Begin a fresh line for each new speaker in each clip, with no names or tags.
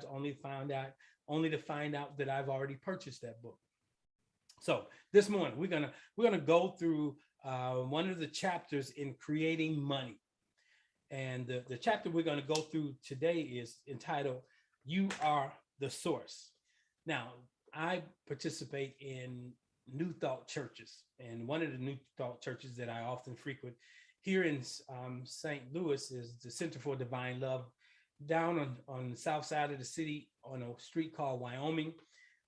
only to find out that I've already purchased that book. So this morning we're gonna go through one of the chapters in creating money, and the chapter we're gonna go through today is entitled "You Are the Source." Now, I participate in New Thought churches, and one of the New Thought churches that I often frequent here in St. Louis is the Center for Divine Love, down on the south side of the city on a street called Wyoming.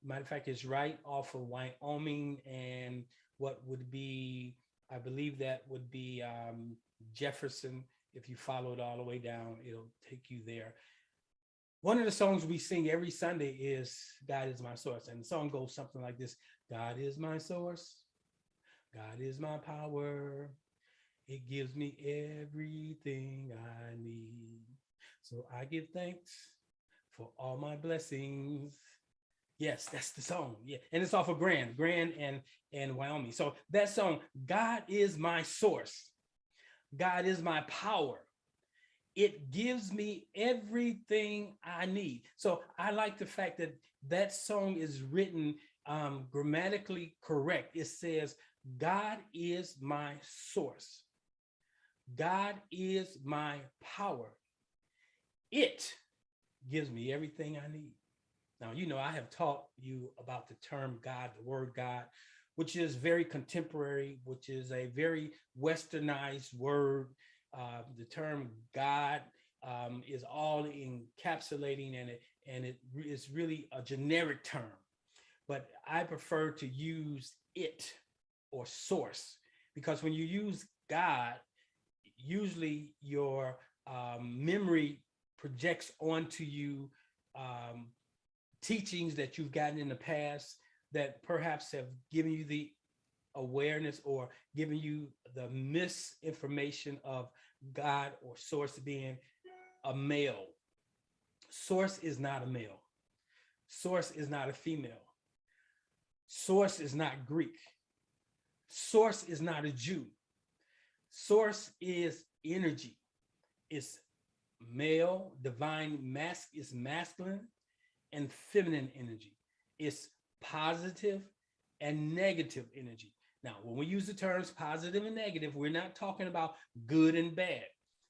Matter of fact, it's right off of Wyoming and what would be, I believe that would be Jefferson. If you follow it all the way down, it'll take you there. One of the songs we sing every Sunday is God is my source. And the song goes something like this: God is my source. God is my power. It gives me everything I need. So I give thanks for all my blessings. Yes, that's the song. Yeah. And it's off of Grand and Wyoming. So that song, God is my source. God is my power. It gives me everything I need. So I like the fact that that song is written grammatically correct. It says, God is my source. God is my power. It gives me everything I need. Now, you know, I have taught you about the term God, the word God, which is very contemporary, which is a very westernized word. The term God is all encapsulating, and it is really a generic term. But I prefer to use it or source, because when you use God, usually your memory projects onto you teachings that you've gotten in the past that perhaps have given you the awareness or given you the misinformation of God or source being a male. Source is not a male. Source is not a female. Source is not Greek. Source is not a Jew. Source is energy. It's male, divine, is masculine and feminine energy. It's positive and negative energy. Now, when we use the terms positive and negative, we're not talking about good and bad.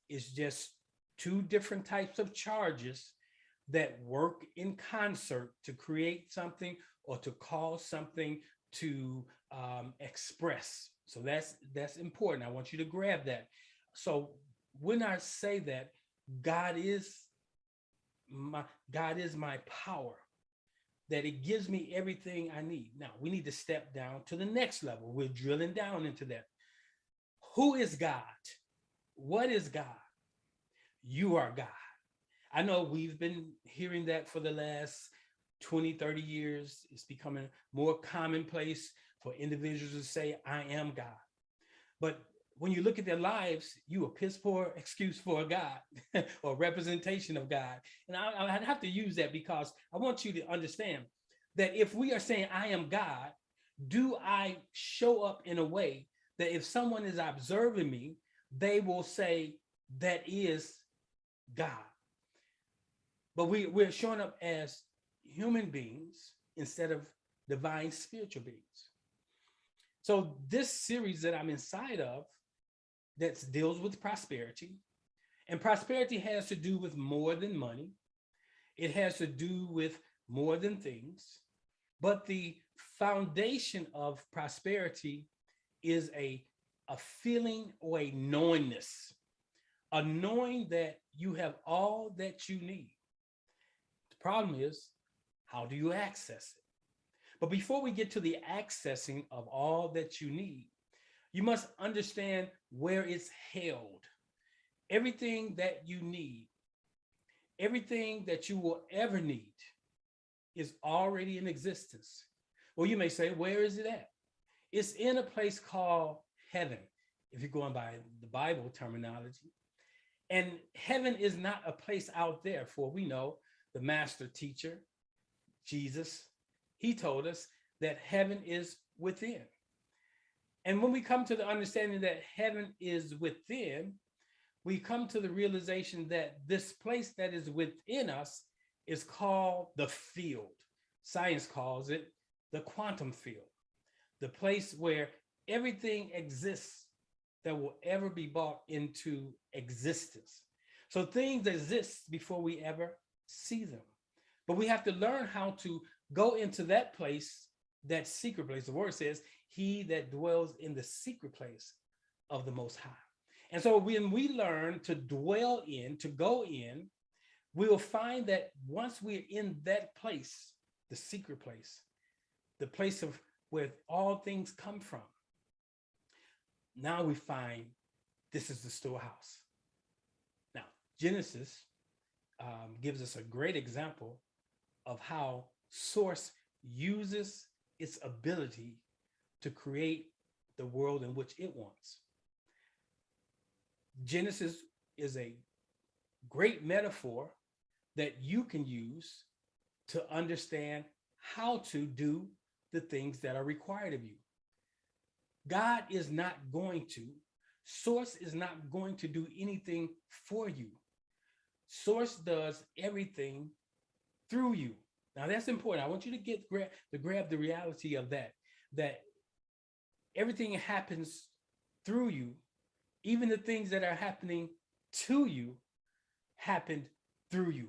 It's just two different types of charges that work in concert to create something or to cause something to express. So that's important. I want you to grab that. So when I say that God is my power, that it gives me everything I need. Now we need to step down to the next level. We're drilling down into that. Who is God? What is God? You are God. I know we've been hearing that for the last 20, 30 years. It's becoming more commonplace for individuals to say, I am God. But when you look at their lives, you a piss poor excuse for a God or representation of God. And I have to use that because I want you to understand that if we are saying, I am God, do I show up in a way that if someone is observing me, they will say, that is God. But we're showing up as human beings instead of divine spiritual beings. So this series that I'm inside of that deals with prosperity, and prosperity has to do with more than money. It has to do with more than things, but the foundation of prosperity is a feeling or a knowingness, a knowing that you have all that you need. The problem is, how do you access it? But before we get to the accessing of all that you need, you must understand where it's held. Everything that you need, everything that you will ever need is already in existence. Well, you may say, where is it at? It's in a place called heaven, if you're going by the Bible terminology. And heaven is not a place out there, for we know the master teacher, Jesus, he told us that heaven is within. And when we come to the understanding that heaven is within, we come to the realization that this place that is within us is called the field. Science calls it the quantum field, the place where everything exists that will ever be brought into existence. So things exist before we ever see them. But we have to learn how to go into that place, that secret place. The word says, he that dwells in the secret place of the Most High. And so when we learn to dwell in, to go in, we will find that once we're in that place, the secret place, the place of where all things come from, now we find this is the storehouse. Now, Genesis gives us a great example of how Source uses its ability to create the world in which it wants. Genesis is a great metaphor that you can use to understand how to do the things that are required of you. God is not going to, Source is not going to do anything for you. Source does everything through you. Now that's important. I want you to grab the reality of that everything happens through you. Even the things that are happening to you happened through you.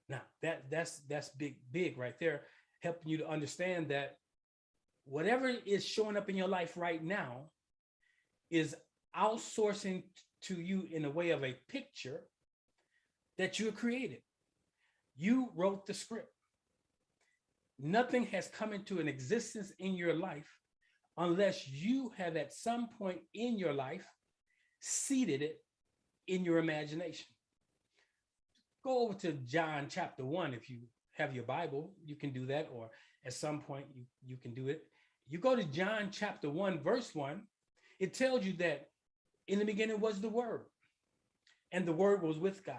Now that's big right there, helping you to understand that whatever is showing up in your life right now is outsourcing to you in a way of a picture that you created. You wrote the script. Nothing has come into an existence in your life unless you have at some point in your life seeded it in your imagination. Go over to John chapter 1. If you have your Bible, you can do that, or at some point you can do it. You go to John chapter 1, verse 1, it tells you that in the beginning was the Word, and the Word was with God.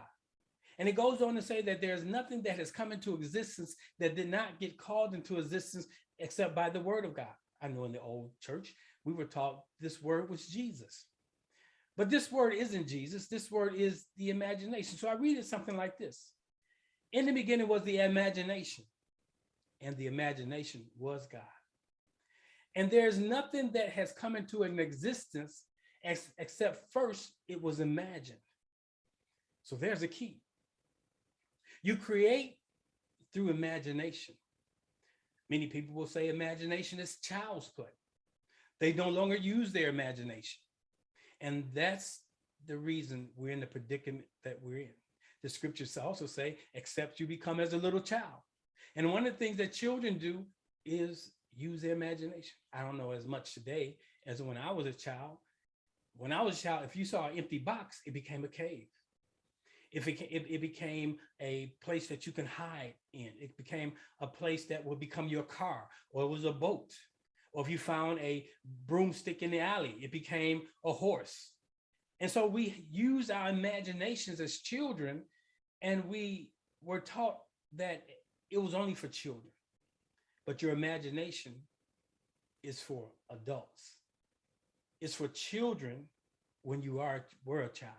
And it goes on to say that there's nothing that has come into existence that did not get called into existence except by the word of God. I know in the old church, we were taught this word was Jesus. But this word isn't Jesus. This word is the imagination. So I read it something like this. In the beginning was the imagination, and the imagination was God. And there's nothing that has come into an existence except first it was imagined. So there's a key. You create through imagination. Many people will say imagination is child's play. They no longer use their imagination. And that's the reason we're in the predicament that we're in. The scriptures also say, except you become as a little child. And one of the things that children do is use their imagination. I don't know as much today as when I was a child. When I was a child, if you saw an empty box, it became a cave. It became a place that you can hide in. It became a place that would become your car, or it was a boat. Or if you found a broomstick in the alley, it became a horse. And so we use our imaginations as children, and we were taught that it was only for children. But your imagination is for adults. It's for children when you were a child.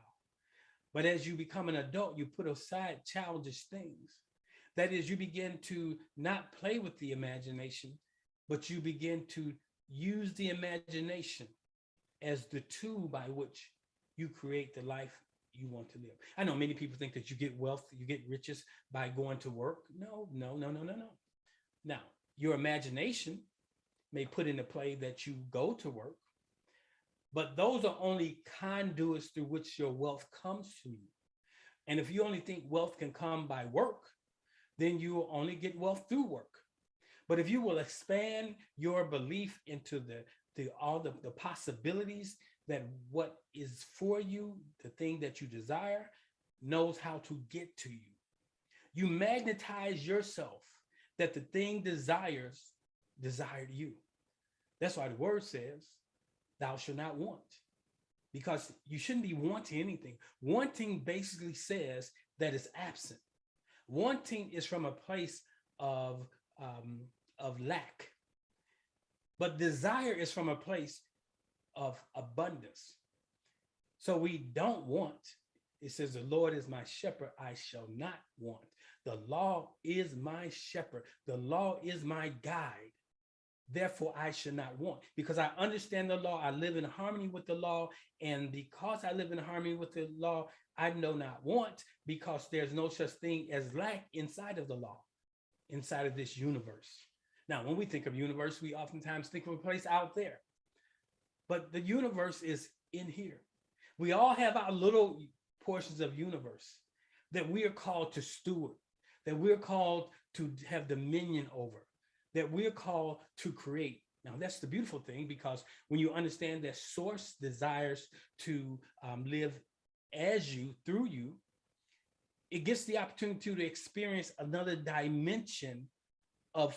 But as you become an adult, you put aside childish things. That is, you begin to not play with the imagination, but you begin to use the imagination as the tool by which you create the life you want to live. I know many people think that you get wealth, you get riches by going to work. No. Now, your imagination may put into play that you go to work, but those are only conduits through which your wealth comes to you. And if you only think wealth can come by work, then you will only get wealth through work. But if you will expand your belief into all the possibilities that what is for you, the thing that you desire, knows how to get to you. You magnetize yourself that the thing desire you. That's why the word says, thou shalt not want, because you shouldn't be wanting anything. Wanting basically says that it's absent. Wanting is from a place of lack, but desire is from a place of abundance. So we don't want. It says, the Lord is my shepherd, I shall not want. The law is my shepherd. The law is my guide. Therefore, I should not want, because I understand the law. I live in harmony with the law. And because I live in harmony with the law, I know not want, because there's no such thing as lack inside of the law, inside of this universe. Now, when we think of universe, we oftentimes think of a place out there. But the universe is in here. We all have our little portions of universe that we are called to steward, that we're called to have dominion over, that we're called to create. Now, that's the beautiful thing, because when you understand that source desires to live as you, through you, it gets the opportunity to experience another dimension of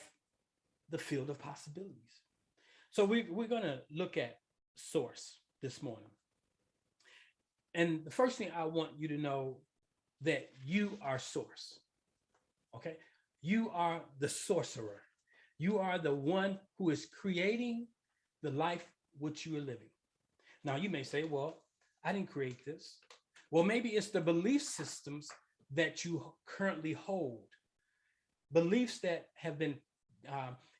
the field of possibilities. So we're going to look at source this morning. And the first thing I want you to know, that you are source. Okay? You are the sorcerer. You are the one who is creating the life which you are living. Now, you may say, well, I didn't create this. Well, maybe it's the belief systems that you currently hold, beliefs that have been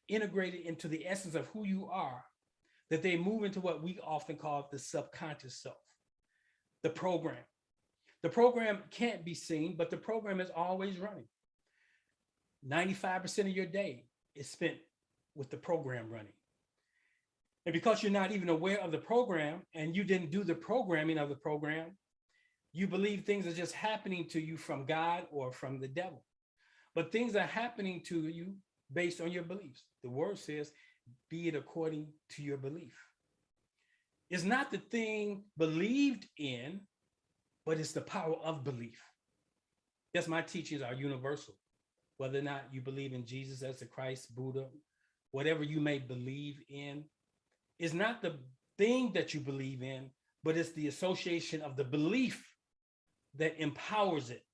integrated into the essence of who you are, that they move into what we often call the subconscious self, the program. The program can't be seen, but the program is always running. 95% of your day is spent with the program running. And because you're not even aware of the program, and you didn't do the programming of the program, you believe things are just happening to you from God or from the devil. But things are happening to you based on your beliefs. The word says, be it according to your belief. It's not the thing believed in, but it's the power of belief. Yes, my teachings are universal. Whether or not you believe in Jesus as the Christ, Buddha, whatever you may believe in, is not the thing that you believe in, but it's the association of the belief that empowers it.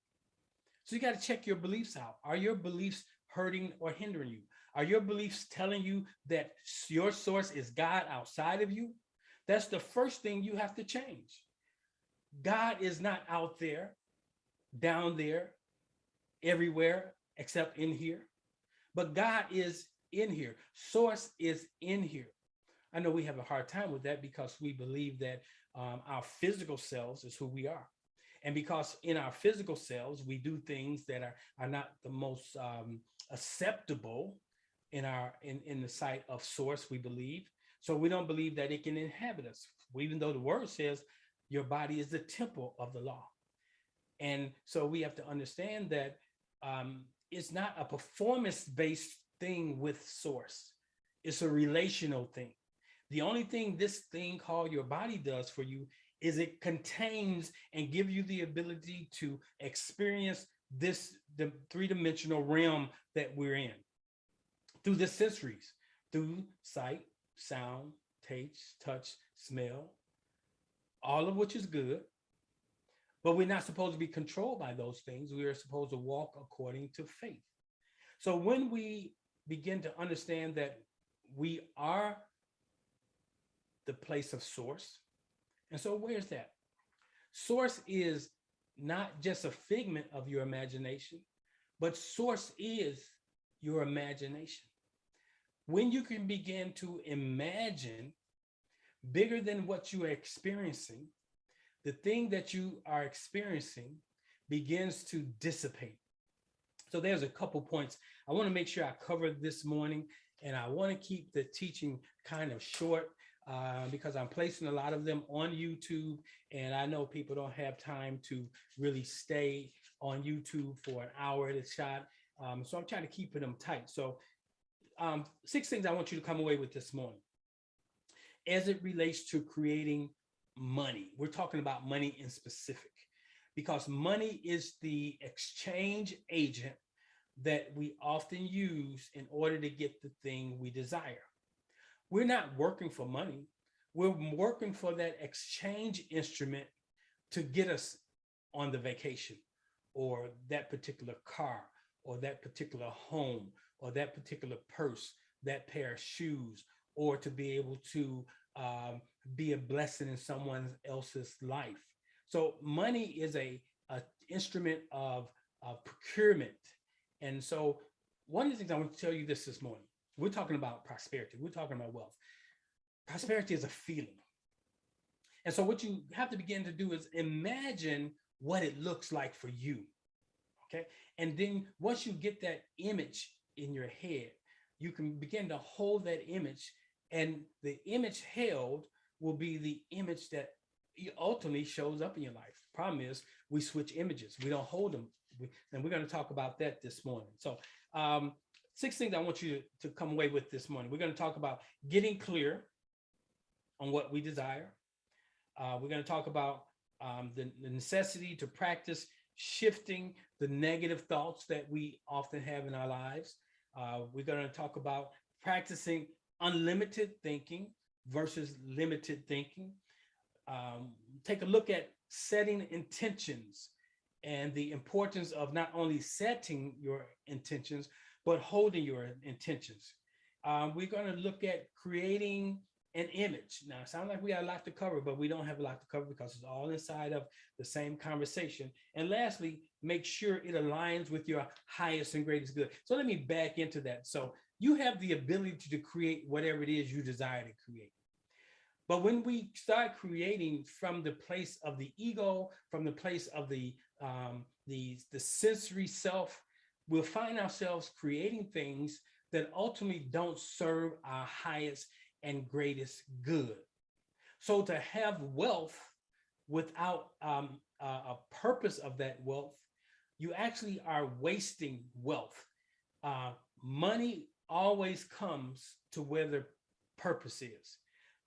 So you got to check your beliefs out. Are your beliefs hurting or hindering you? Are your beliefs telling you that your source is God outside of you? That's the first thing you have to change. God is not out there, down there, everywhere, except in here. But God is in here. Source is in here. I know we have a hard time with that, because we believe that our physical selves is who we are. And because in our physical selves, we do things that are not the most acceptable in the sight of source, we believe. So we don't believe that it can inhabit us, even though the word says your body is the temple of the law. And so we have to understand that it's not a performance-based thing with source. It's a relational thing. The only thing this thing called your body does for you is it contains and gives you the ability to experience the three-dimensional realm that we're in through the sensories, through sight, sound, taste, touch, smell, all of which is good. But we're not supposed to be controlled by those things. We are supposed to walk according to faith. So when we begin to understand that we are the place of source, and so where's that? Source is not just a figment of your imagination, but source is your imagination. When you can begin to imagine bigger than what you are experiencing, the thing that you are experiencing begins to dissipate. So there's a couple points I want to make sure I cover this morning, and I want to keep the teaching kind of short because I'm placing a lot of them on YouTube, and I know people don't have time to really stay on YouTube for an hour at a shot. So I'm trying to keep them tight. So 6 things I want you to come away with this morning as it relates to creating money. We're talking about money in specific, because money is the exchange agent that we often use in order to get the thing we desire. We're not working for money. We're working for that exchange instrument to get us on the vacation, or that particular car, or that particular home, or that particular purse, that pair of shoes, or to be able to be a blessing in someone else's life. So money is a instrument of procurement. And so one of the things I want to tell you this morning, we're talking about prosperity. We're talking about wealth. Prosperity is a feeling. And so what you have to begin to do is imagine what it looks like for you. Okay. And then once you get that image in your head, you can begin to hold that image, and the image held will be the image that ultimately shows up in your life. Problem is, we switch images. We don't hold them. And we're going to talk about that this morning. So 6 things I want you to come away with this morning. We're going to talk about getting clear on what we desire. We're going to talk about the necessity to practice shifting the negative thoughts that we often have in our lives. We're going to talk about practicing unlimited thinking versus limited thinking. Take a look at setting intentions and the importance of not only setting your intentions, but holding your intentions. We're going to look at creating an image. Now, it sounds like we got a lot to cover, but we don't have a lot to cover because it's all inside of the same conversation. And lastly, make sure it aligns with your highest and greatest good. So let me back into that. So you have the ability to create whatever it is you desire to create. But when we start creating from the place of the ego, from the place of the sensory self, we'll find ourselves creating things that ultimately don't serve our highest and greatest good. So to have wealth without a purpose of that wealth, you actually are wasting wealth. Money always comes to where the purpose is.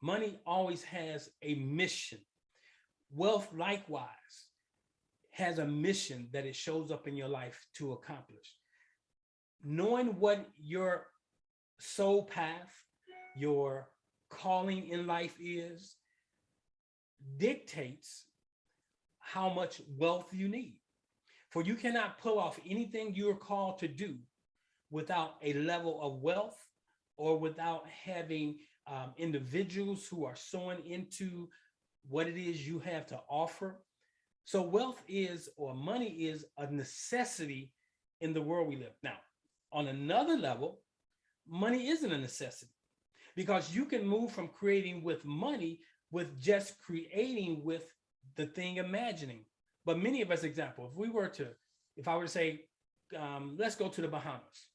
Money always has a mission. Wealth likewise has a mission that it shows up in your life to accomplish. Knowing what your soul path, your calling in life is, dictates how much wealth you need. For you cannot pull off anything you're called to do without a level of wealth or without having individuals who are sowing into what it is you have to offer. So wealth is, or money is, a necessity in the world we live. Now, on another level, money isn't a necessity, because you can move from creating with money with just creating with the thing imagining. But many of us, example, if I were to say, let's go to the Bahamas.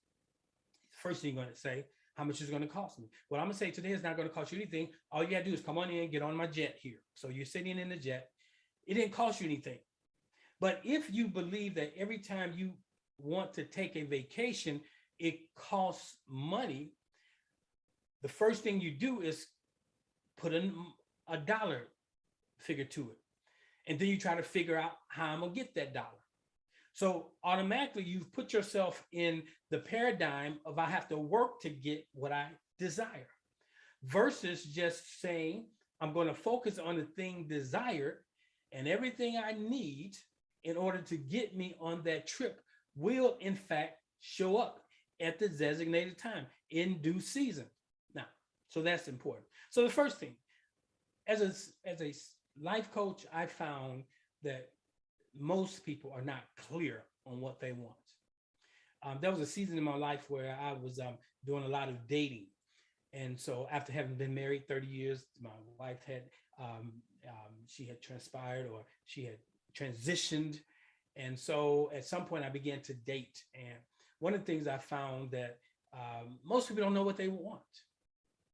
First thing you're going to say, how much is it going to cost me? What I'm going to say today is not going to cost you anything. All you got to do is come on in, get on my jet here. So you're sitting in the jet. It didn't cost you anything. But if you believe that every time you want to take a vacation, it costs money, the first thing you do is put a dollar figure to it. And then you try to figure out how I'm going to get that dollar. So automatically you've put yourself in the paradigm of I have to work to get what I desire, versus just saying I'm going to focus on the thing desired, and everything I need in order to get me on that trip will in fact show up at the designated time in due season. Now, so that's important. So the first thing, as a life coach, I found that most people are not clear on what they want. There was a season in my life where I was doing a lot of dating. And so after having been married 30 years, my wife had, she had transpired, or she had transitioned. And so at some point I began to date. And one of the things I found that most people don't know what they want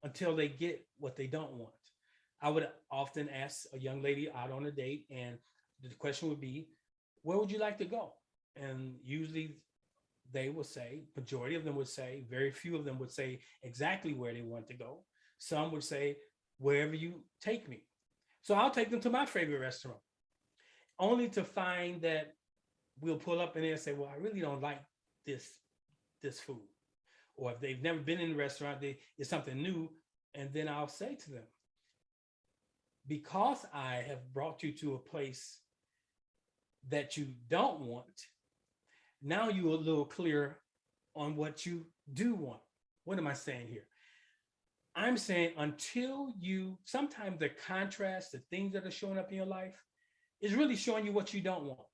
until they get what they don't want. I would often ask a young lady out on a date, and the question would be, where would you like to go? And usually they will say, majority of them would say, very few of them would say exactly where they want to go. Some would say, wherever you take me. So I'll take them to my favorite restaurant, only to find that we'll pull up in there and say, well, I really don't like this food. Or if they've never been in a restaurant, it's something new. And then I'll say to them, because I have brought you to a place that you don't want, now you're a little clear on what you do want. What am I saying here? I'm saying sometimes the contrast, the things that are showing up in your life is really showing you what you don't want.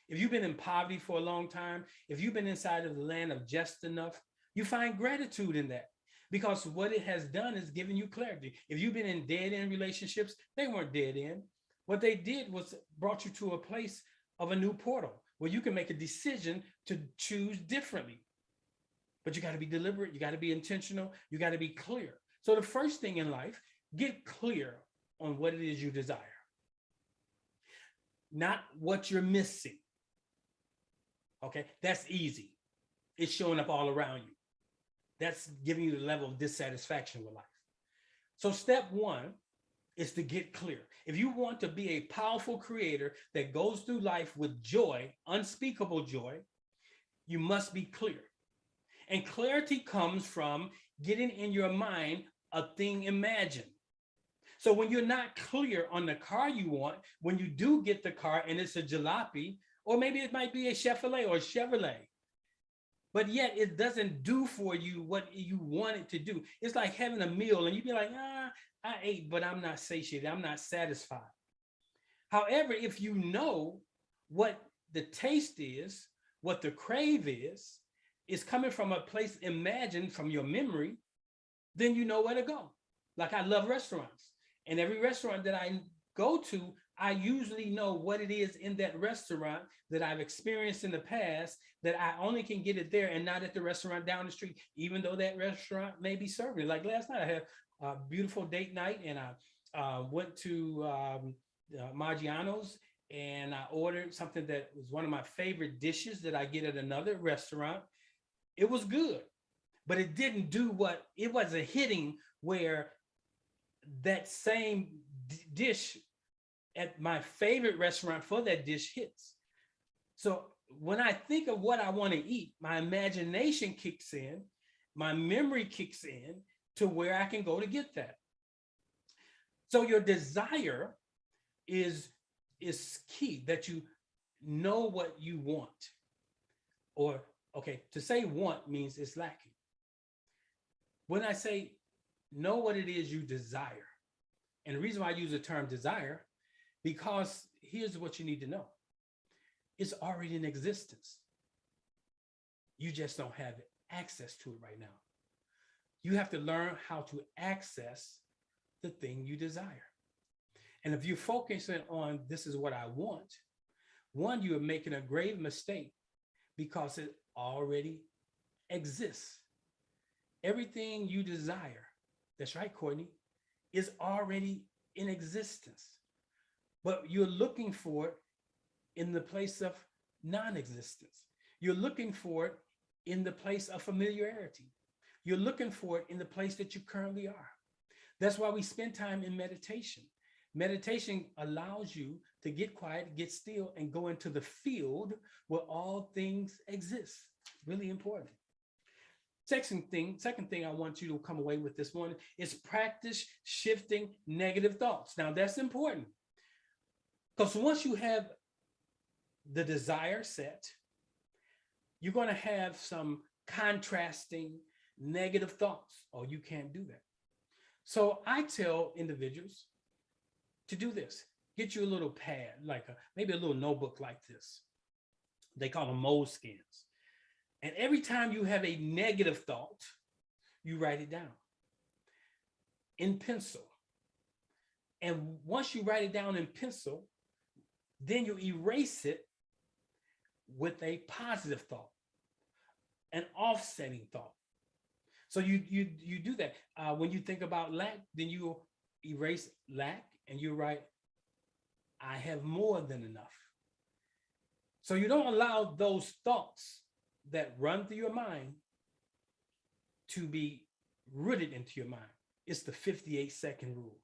If you've been in poverty for a long time, if you've been inside of the land of just enough, you find gratitude in that, because what it has done is given you clarity. If you've been in dead end relationships, they weren't dead end. What they did was brought you to a place of a new portal where you can make a decision to choose differently. But you got to be deliberate. You got to be intentional. You got to be clear. So the first thing in life, get clear on what it is you desire, not what you're missing. Okay, that's easy. It's showing up all around you. That's giving you the level of dissatisfaction with life. So step one is to get clear. If you want to be a powerful creator that goes through life with joy, unspeakable joy, you must be clear. And clarity comes from getting in your mind a thing imagined. So when you're not clear on the car you want, when you do get the car and it's a jalopy, or maybe it might be a Chevrolet or Chevrolet, but yet it doesn't do for you what you want it to do. It's like having a meal and you'd be like, I ate, but I'm not satiated. I'm not satisfied. However, if you know what the taste is, what the crave is coming from a place imagined from your memory, then you know where to go. Like I love restaurants, and every restaurant that I go to, I usually know what it is in that restaurant that I've experienced in the past, that I only can get it there and not at the restaurant down the street, even though that restaurant may be serving it. Like last night, I had a beautiful date night, and I went to Maggiano's, and I ordered something that was one of my favorite dishes that I get at another restaurant. It was good, but it didn't do what it wasn't hitting where that same dish at my favorite restaurant for that dish hits. So when I think of what I want to eat, my imagination kicks in, my memory kicks in to where I can go to get that. So your desire is key, that you know what you want. Or, okay, to say want means it's lacking. When I say know what it is you desire, and the reason why I use the term desire, because here's what you need to know. It's already in existence. You just don't have access to it right now. You have to learn how to access the thing you desire. And if you're focusing on this is what I want, one, you are making a grave mistake because it already exists. Everything you desire, that's right, Courtney, is already in existence. But you're looking for it in the place of non-existence. You're looking for it in the place of familiarity. You're looking for it in the place that you currently are. That's why we spend time in meditation. Meditation allows you to get quiet, get still, and go into the field where all things exist. Really important. Second thing I want you to come away with this morning is practice shifting negative thoughts. Now that's important, because once you have the desire set, you're going to have some contrasting negative thoughts. Oh, you can't do that. So I tell individuals to do this. Get you a little pad, like maybe a little notebook like this. They call them moleskins. And every time you have a negative thought, you write it down in pencil. And once you write it down in pencil, then you erase it with a positive thought, an offsetting thought. So you do that. When you think about lack, then you erase lack and you write, I have more than enough. So you don't allow those thoughts that run through your mind to be rooted into your mind. It's the 58-second rule.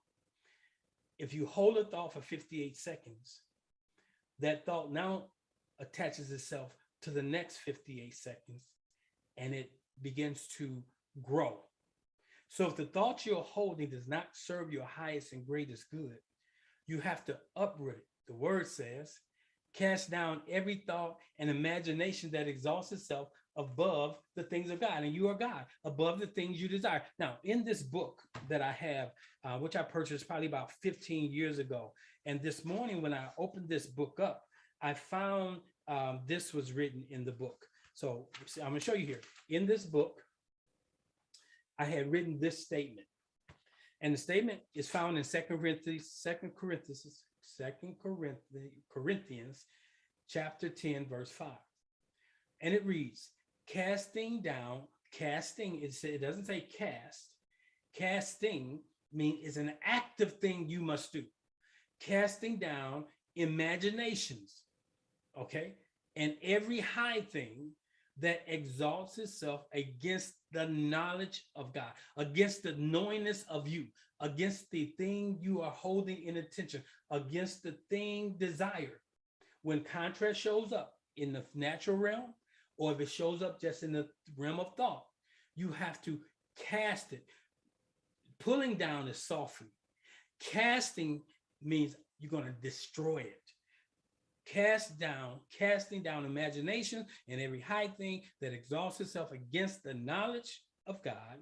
If you hold a thought for 58 seconds, that thought now attaches itself to the next 58 seconds and it begins to grow. So if the thought you're holding does not serve your highest and greatest good, you have to uproot it. The word says, cast down every thought and imagination that exalts itself above the things of God. And you are God, above the things you desire. Now, in this book that I have, which I purchased probably about 15 years ago, and this morning when I opened this book up, I found this was written in the book. So I'm going to show you here. In this book, I had written this statement. And the statement is found in 2 Corinthians chapter 10, verse 5. And it reads, casting, it doesn't say cast. Casting means it's an active thing you must do. Casting down imaginations, okay? And every high thing that exalts itself against the knowledge of God, against the knowingness of you, against the thing you are holding in attention, against the thing desired. When contrast shows up in the natural realm, or if it shows up just in the realm of thought, you have to cast it. Pulling down is softening. Casting means you're going to destroy it. Casting down imagination and every high thing that exalts itself against the knowledge of God,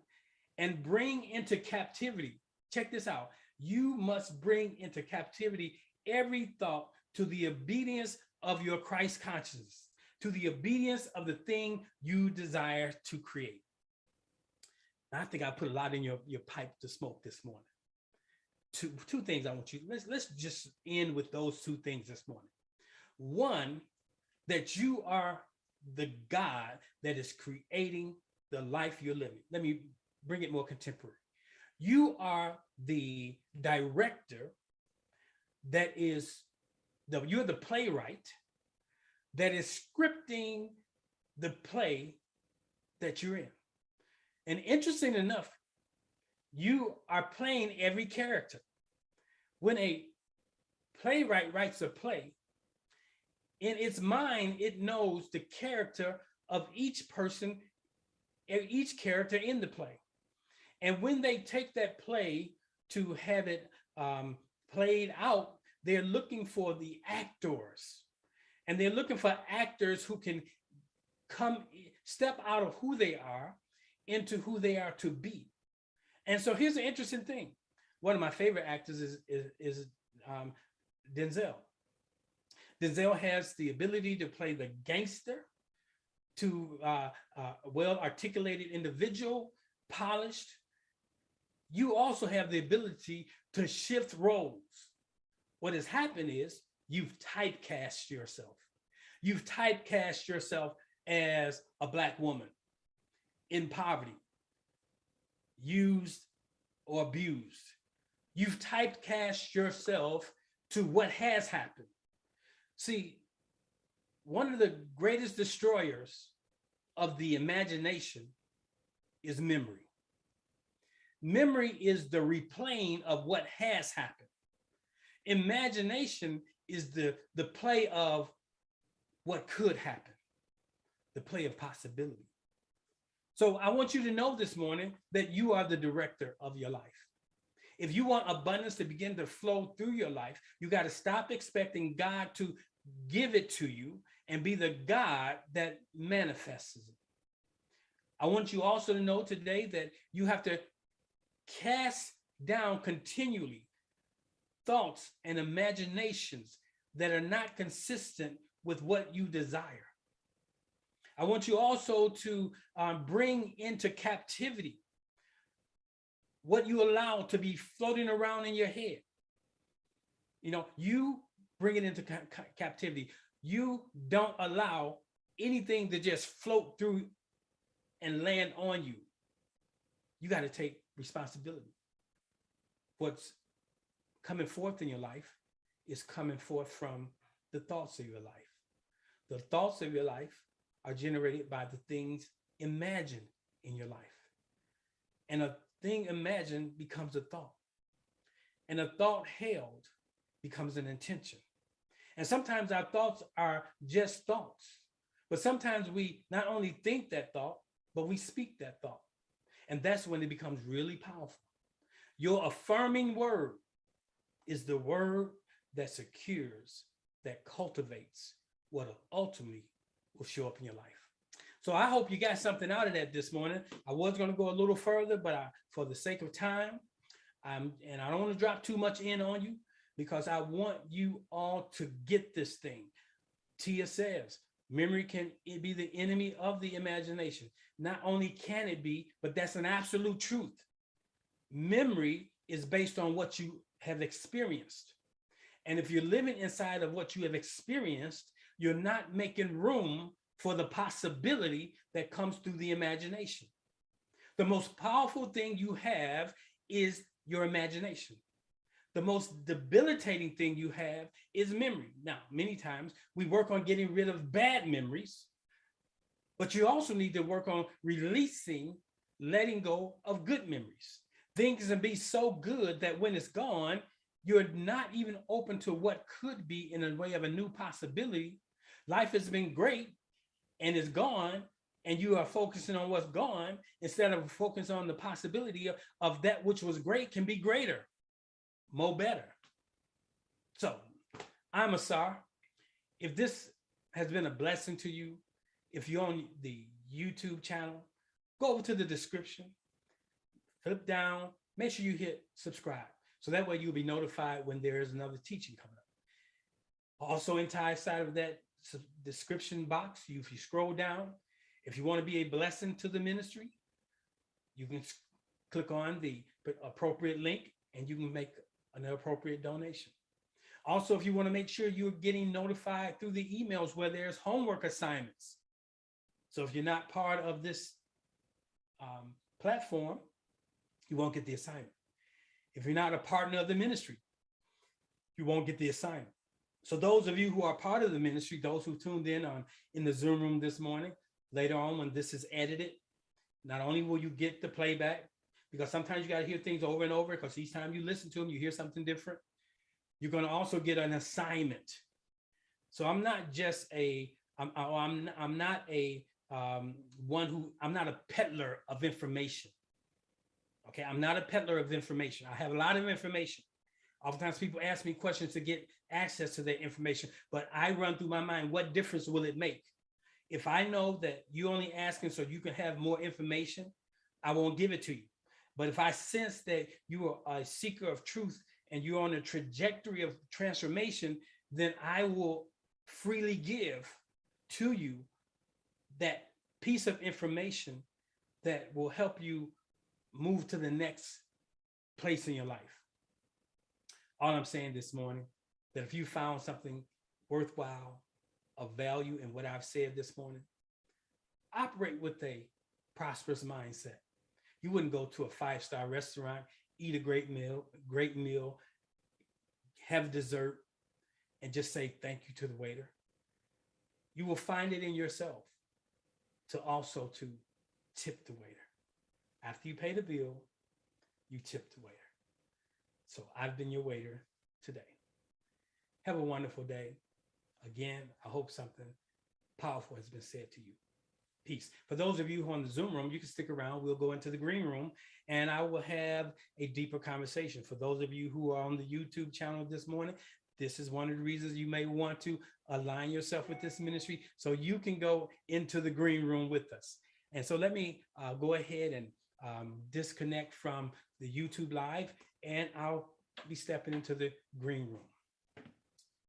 and bring into captivity. Check this out. You must bring into captivity every thought to the obedience of your Christ consciousness, to the obedience of the thing you desire to create. Now, I think I put a lot in your pipe to smoke this morning. Two things I want you, let's just end with those two things this morning. One, that you are the God that is creating the life you're living. Let me bring it more contemporary. You are the director you're the playwright that is scripting the play that you're in. And interesting enough, you are playing every character. When a playwright writes a play, in its mind, it knows the character of each person, each character in the play. And when they take that play to have it played out, they're looking for the actors. And they're looking for actors who can step out of who they are into who they are to be. And so here's an interesting thing. One of my favorite actors is Denzel. Denzel has the ability to play the gangster, to well-articulated individual, polished. You also have the ability to shift roles. What has happened is you've typecast yourself. You've typecast yourself as a Black woman in poverty, used or abused. You've typecast yourself to what has happened. See, one of the greatest destroyers of the imagination is memory. Memory is the replaying of what has happened. Imagination is the play of what could happen, the play of possibility. So I want you to know this morning that you are the director of your life. If you want abundance to begin to flow through your life, you got to stop expecting God to give it to you and be the God that manifests it. I want you also to know today that you have to cast down continually thoughts and imaginations that are not consistent with what you desire. I want you also to bring into captivity what you allow to be floating around in your head. You know, you bring it into captivity. You don't allow anything to just float through and land on you. You got to take responsibility. What's coming forth in your life is coming forth from the thoughts of your life. The thoughts of your life are generated by the things imagined in your life. And a thing imagined becomes a thought. And a thought held becomes an intention. And sometimes our thoughts are just thoughts. But sometimes we not only think that thought, but we speak that thought. And that's when it becomes really powerful. Your affirming word is the word that secures, that cultivates what ultimately will show up in your life. So I hope you got something out of that this morning. I was going to go a little further, but for the sake of time, and I don't want to drop too much in on you, because I want you all to get this thing. Tia says, memory can be the enemy of the imagination. Not only can it be, but that's an absolute truth. Memory is based on what you have experienced. And if you're living inside of what you have experienced, you're not making room for the possibility that comes through the imagination. The most powerful thing you have is your imagination. The most debilitating thing you have is memory. Now, many times we work on getting rid of bad memories, but you also need to work on releasing, letting go of good memories. Things can be so good that when it's gone, you're not even open to what could be in a way of a new possibility. Life has been great and it's gone, and you are focusing on what's gone instead of focusing on the possibility of that which was great can be greater, more better. So I'm Asar. If this has been a blessing to you, if you're on the YouTube channel, go over to the description, flip down, make sure you hit subscribe. So that way you'll be notified when there is another teaching coming up. Also inside of that description box, if you scroll down, if you want to be a blessing to the ministry, you can click on the appropriate link and you can make an appropriate donation. Also, if you want to make sure you're getting notified through the emails where there's homework assignments. So if you're not part of this platform, you won't get the assignment. If you're not a partner of the ministry, you won't get the assignment. So those of you who are part of the ministry, those who tuned in the Zoom room this morning, later on when this is edited, not only will you get the playback, because sometimes you got to hear things over and over, because each time you listen to them, you hear something different. You're going to also get an assignment. So I'm not just I'm not a peddler of information. Okay, I'm not a peddler of information. I have a lot of information. Oftentimes people ask me questions to get access to that information, but I run through my mind, what difference will it make? If I know that you're only asking so you can have more information, I won't give it to you. But if I sense that you are a seeker of truth and you're on a trajectory of transformation, then I will freely give to you that piece of information that will help you move to the next place in your life. All I'm saying this morning, that if you found something worthwhile, of value in what I've said this morning, operate with a prosperous mindset. You wouldn't go to a 5-star restaurant, eat a great meal, have dessert, and just say thank you to the waiter. You will find it in yourself to also to tip the waiter. After you pay the bill, you tip the waiter. So I've been your waiter today. Have a wonderful day. Again, I hope something powerful has been said to you. Peace. For those of you who are in the Zoom room, you can stick around. We'll go into the green room and I will have a deeper conversation. For those of you who are on the YouTube channel this morning, this is one of the reasons you may want to align yourself with this ministry so you can go into the green room with us. And so let me go ahead and disconnect from the YouTube live, and I'll be stepping into the green room.